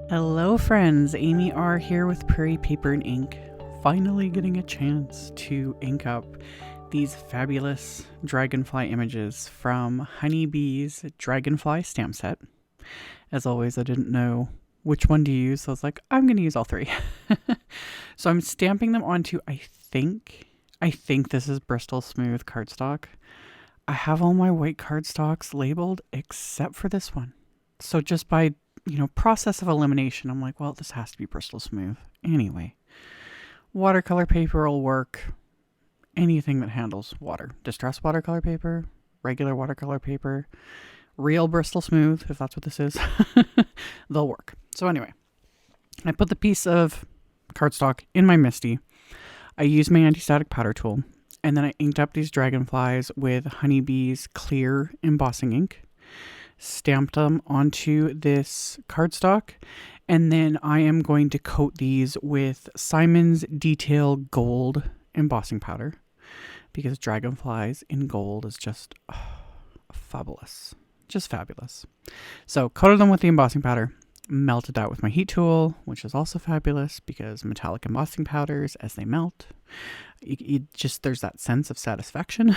Hello friends, AmyR here with Prairie Paper and Ink, finally getting a chance to ink up these fabulous Dragonfly images from Honeybee's Dragonfly stamp set. As always, I didn't know which one to use, so I was like, I'm going to use all three. So I'm stamping them onto, I think this is Bristol Smooth cardstock. I have all my white cardstocks labeled except for this one. So just by process of elimination, I'm like, well, this has to be Bristol Smooth. Anyway, watercolor paper will work. Anything that handles water. Distressed watercolor paper, regular watercolor paper, real Bristol Smooth, if that's what this is, they'll work. So anyway, I put the piece of cardstock in my MISTI. I used my anti-static powder tool, and then I inked up these dragonflies with Honeybee's clear embossing ink. Stamped them onto this cardstock, and then I am going to coat these with Simon's Detail Gold embossing powder, because dragonflies in gold is just fabulous, just fabulous. So coated them with the embossing powder, melted that with my heat tool, which is also fabulous because metallic embossing powders, as they melt, there's that sense of satisfaction.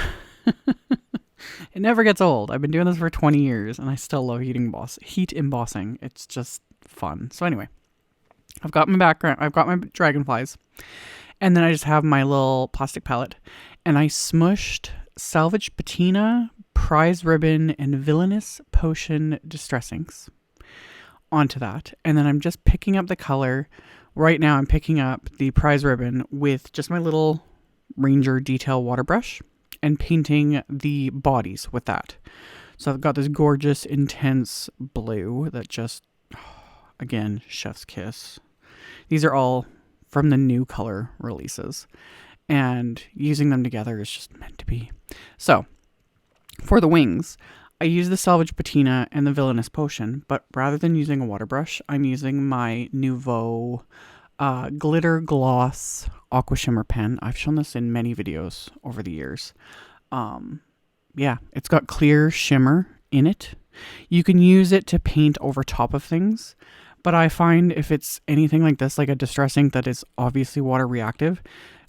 It never gets old. I've been doing this for 20 years and I still love heat embossing. It's just fun. So anyway, I've got my background, I've got my dragonflies, and then I just have my little plastic palette, and I smushed Salvaged Patina, Prize Ribbon, and Villainous Potion Distress Inks onto that. And then I'm just picking up the color. Right now I'm picking up the Prize Ribbon with just my little Ranger Detail water brush and painting the bodies with that. So I've got this gorgeous, intense blue that just, again, chef's kiss. These are all from the new color releases, and using them together is just meant to be. So for the wings, I use the Salvaged Patina and the Villainous Potion, but rather than using a water brush, I'm using my Nouveau glitter gloss aqua shimmer pen. I've shown this in many videos over the years. Yeah, it's got clear shimmer in it. You can use it to paint over top of things, but I find if it's anything like this, like a distress ink that is obviously water reactive,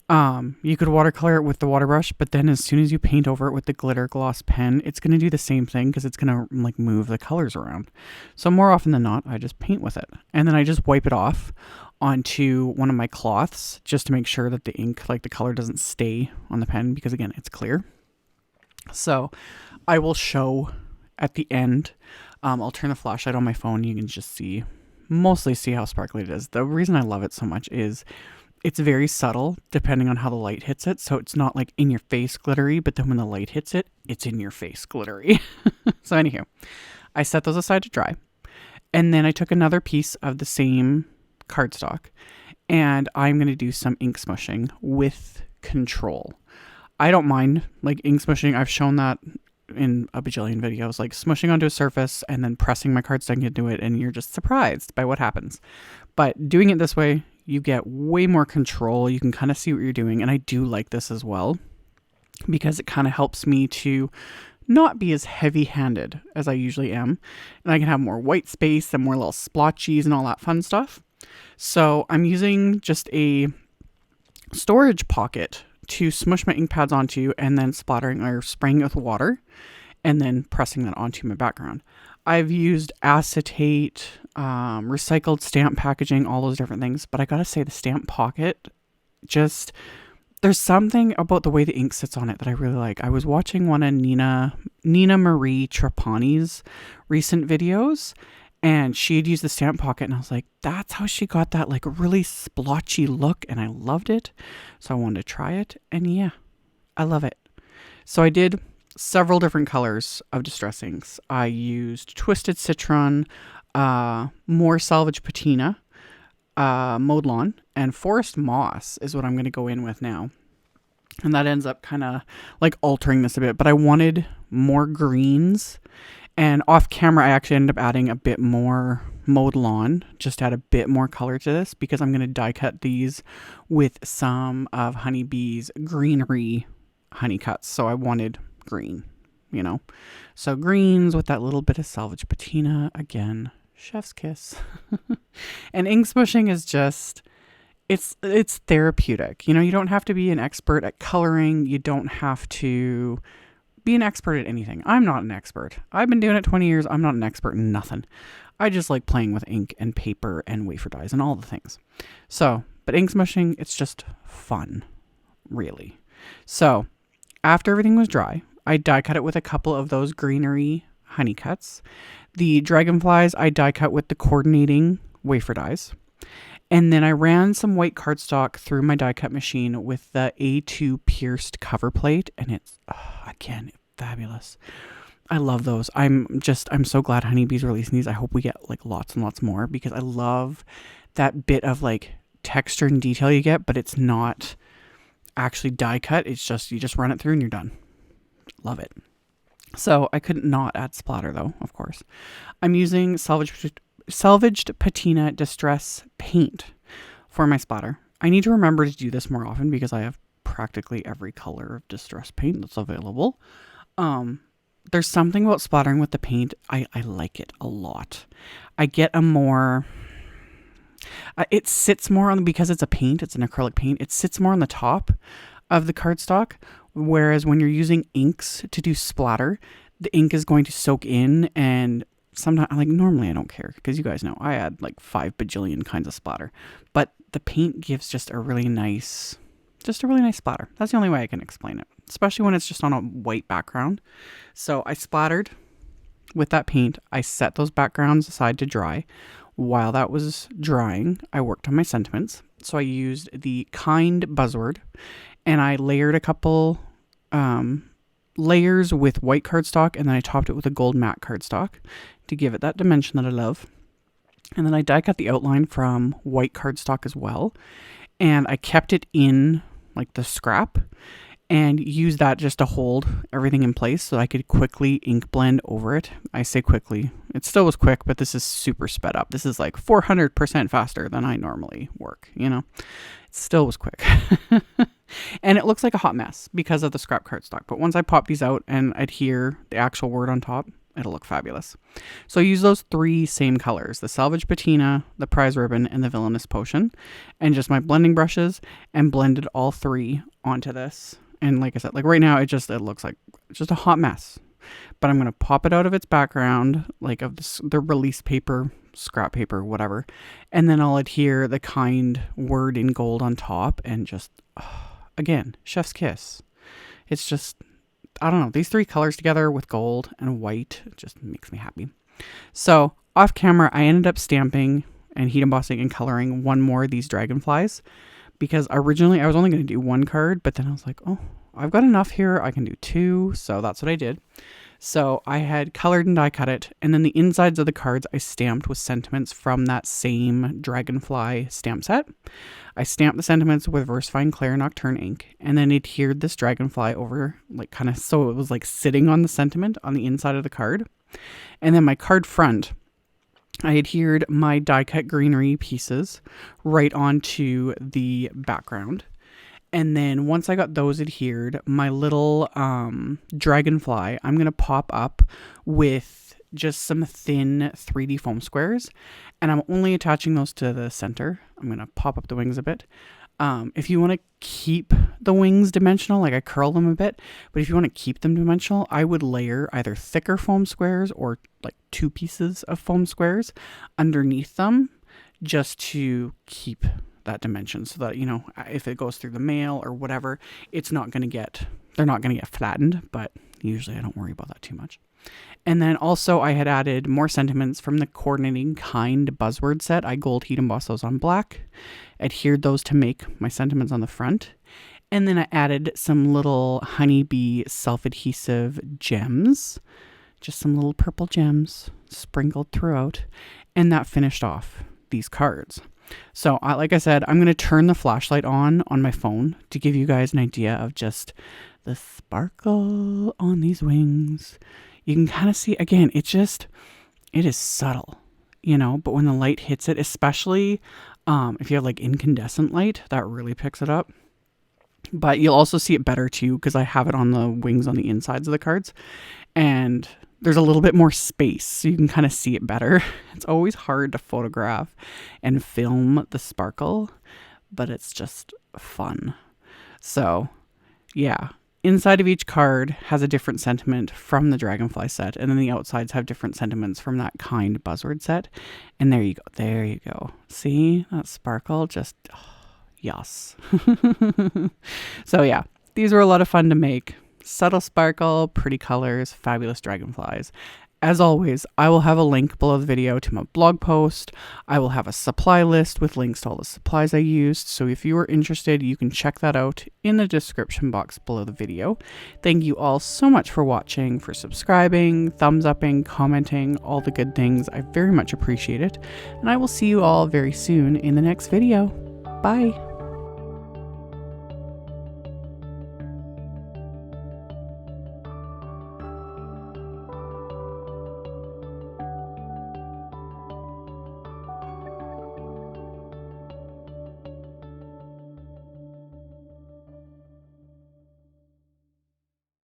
you could watercolor it with the water brush, but then as soon as you paint over it with the glitter gloss pen, it's going to do the same thing because it's going to like move the colors around. So more often than not, I just paint with it, and then I just wipe it off onto one of my cloths just to make sure that the ink, like the color, doesn't stay on the pen because again, it's clear. So I will show at the end. I'll turn the flashlight on my phone. You can just mostly see how sparkly it is. The reason I love it so much is it's very subtle depending on how the light hits it. So it's not like in your face glittery, but then when the light hits it, it's in your face glittery. So anywho, I set those aside to dry. And then I took another piece of the same cardstock, and I'm going to do some ink smushing with control. I don't mind like ink smushing. I've shown that in a bajillion videos, like smushing onto a surface and then pressing my cardstock into it, and you're just surprised by what happens. But doing it this way, you get way more control. You can kind of see what you're doing, and I do like this as well because it kind of helps me to not be as heavy-handed as I usually am, and I can have more white space and more little splotchies and all that fun stuff. So I'm using just a storage pocket to smush my ink pads onto, and then splattering or spraying it with water and then pressing that onto my background. I've used acetate, recycled stamp packaging, all those different things, but I gotta say the stamp pocket, just there's something about the way the ink sits on it that I really like. I was watching one of Nina Marie Trapani's recent videos, and she had used the stamp pocket, and I was like, that's how she got that like really splotchy look, and I loved it. So I wanted to try it, and yeah, I love it. So I did several different colors of distress inks. I used Twisted Citron, more Salvaged Patina, Modelon, and Forest Moss is what I'm going to go in with now. And that ends up kind of like altering this a bit, but I wanted more greens. And off camera, I actually ended up adding a bit more Modelon, just to add a bit more color to this, because I'm going to die cut these with some of Honeybee's Greenery honey cuts. So I wanted green, So greens with that little bit of Salvaged Patina, again, chef's kiss. And ink smooshing is just, it's therapeutic. You know, you don't have to be an expert at coloring. You don't have to be an expert at anything. I'm not an expert. I've been doing it 20 years. I'm not an expert in nothing. I just like playing with ink and paper and wafer dyes and all the things. So, but ink smooshing, it's just fun, really. So, after everything was dry, I die cut it with a couple of those Greenery honey cuts. The Dragonflies, I die cut with the coordinating wafer dyes. And then I ran some white cardstock through my die cut machine with the A2 pierced cover plate. And it's, again, fabulous. I love those. I'm so glad Honeybee's releasing these. I hope we get like lots and lots more, because I love that bit of like texture and detail you get, but it's not actually die cut. It's just, you just run it through and you're done. Love it. So I couldn't not add splatter though, of course. I'm using salvaged patina distress paint for my splatter. I need to remember to do this more often because I have practically every color of distress paint that's available. There's something about splattering with the paint. I like it a lot. I get a more, it sits more on, because it's a paint, it's an acrylic paint, it sits more on the top of the cardstock. Whereas when you're using inks to do splatter, the ink is going to soak in, and sometimes, like normally I don't care, because you guys know I add like 5 bajillion kinds of splatter, but the paint gives just a really nice splatter. That's the only way I can explain it, especially when it's just on a white background. So I splattered with that paint. I set those backgrounds aside to dry. While that was drying, I worked on my sentiments. So I used the Kind Buzzword, and I layered a couple layers with white cardstock, and then I topped it with a gold matte cardstock to give it that dimension that I love. And then I die cut the outline from white cardstock as well, and I kept it in like the scrap and used that just to hold everything in place so I could quickly ink blend over it. I say quickly, it still was quick, but this is super sped up. This is like 400% faster than I normally work, you know? It still was quick. And it looks like a hot mess because of the scrap cardstock. But once I pop these out and adhere the actual word on top, it'll look fabulous. So I use those 3 same colors, the Salvage Patina, the Prize Ribbon, and the Villainous Potion, and just my blending brushes, and blended all 3 onto this. And like I said, like right now, it looks like just a hot mess. But I'm going to pop it out of its background, like of the release paper, scrap paper, whatever. And then I'll adhere the Kind word in gold on top, and just, again, chef's kiss. It's just, I don't know, these 3 colors together with gold and white just makes me happy. So off camera, I ended up stamping and heat embossing and coloring one more of these Dragonflies, because originally I was only going to do 1 card, but then I was like, oh, I've got enough here. I can do 2. So that's what I did. So I had colored and die cut it. And then the insides of the cards I stamped with sentiments from that same Dragonfly stamp set. I stamped the sentiments with VersaFine Clair Nocturne ink, and then adhered this Dragonfly over, like kind of, so it was like sitting on the sentiment on the inside of the card. And then my card front, I adhered my die cut Greenery pieces right onto the background. And then once I got those adhered, my little Dragonfly, I'm going to pop up with just some thin 3D foam squares. And I'm only attaching those to the center. I'm going to pop up the wings a bit. If you want to keep the wings dimensional, like I curl them a bit, but if you want to keep them dimensional, I would layer either thicker foam squares or like 2 pieces of foam squares underneath them, just to keep that dimension, so that, you know, if it goes through the mail or whatever, they're not going to get flattened, but usually I don't worry about that too much. And then also I had added more sentiments from the coordinating Kind Buzzword set. I gold heat embossed those on black, adhered those to make my sentiments on the front. And then I added some little honeybee self-adhesive gems, just some little purple gems sprinkled throughout. And that finished off these cards. So like I said, I'm going to turn the flashlight on my phone to give you guys an idea of just the sparkle on these wings. You can kind of see, again, it is subtle, you know, but when the light hits it, especially if you have like incandescent light, that really picks it up. But you'll also see it better too, because I have it on the wings on the insides of the cards. And there's a little bit more space so you can kind of see it better. It's always hard to photograph and film the sparkle, but it's just fun. So yeah, inside of each card has a different sentiment from the Dragonfly set, and then the outsides have different sentiments from that kind Buzzword set. And there you go. There you go. See that sparkle? Just, yes. So yeah, these were a lot of fun to make. Subtle sparkle, pretty colors, fabulous dragonflies. As always, I will have a link below the video to my blog post. I will have a supply list with links to all the supplies I used. So if you are interested, you can check that out in the description box below the video. Thank you all so much for watching, for subscribing, thumbs upping, commenting, all the good things. I very much appreciate it. And I will see you all very soon in the next video. Bye.